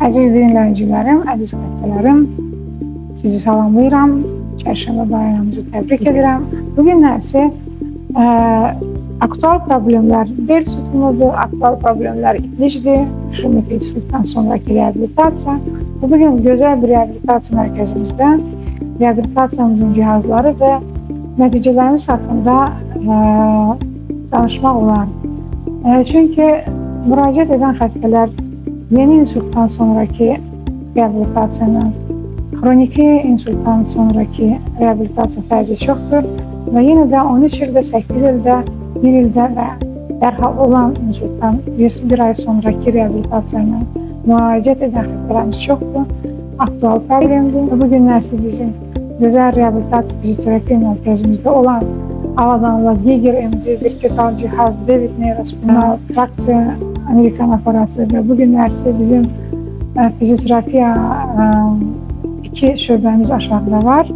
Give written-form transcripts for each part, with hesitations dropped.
Əziz dinləyicilərim, əziz xəstələrim, sizi salamlayıram. Çərşənbə bayramımızı təbrik edirəm. Bugünlər isə aktual problemlər bel sütunudur, aktual problemlər iflicdir, kronik insultdan sonraki reabilitasiya. Bugün gözəl bir reabilitasiya mərkəzimizdə reabilitasiyamızın cihazları və nəticələrimiz haqqında danışmaq olar. Çünki müraciət edən xəstələr yeni insultdan sonraki reabilitasiyanın, xroniki insultdan sonraki reabilitasiya fərqi çoxdur və yenə də 13 ildə, 8 ildə, 1 ildə və dərhal olan insultdan bir ay sonraki reabilitasiyayla müraciət edən xəstələrimiz çoxdur, aktual problemdir. Bu günlərsə bizim gözəl reabilitasiya fizioterapiya mərkəzimizdə olan avadanlı Giger MD vertikal cihaz, David Neurospinal traksiya Amerikan aparatı və bugünlərsə bizim fizioterapiya 2 şöbəmiz aşağıda var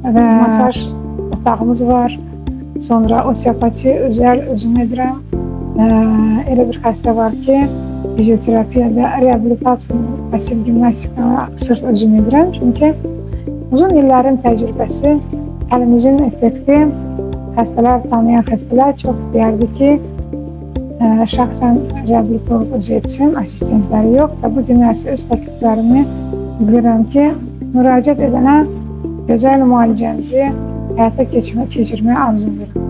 və masaj otağımız var. Sonra osteopati özüm edirəm. Elə bir xəstə var ki, fizioterapiya və reabilitasiya, pasiv gimnastika sırf özüm edirəm. Çünki uzun illərin təcrübəsi, əlimizin effekti, xəstələr, tanıyan xəstələr çox istəyərdi ki, şəxsən reabilitolog özü etsin, asistentləri yox və bu günlərsə öz təkliflərimi bilirəm ki, müraciət edənə gözəl müalicənizi həyata keçirməyi arzulayıram.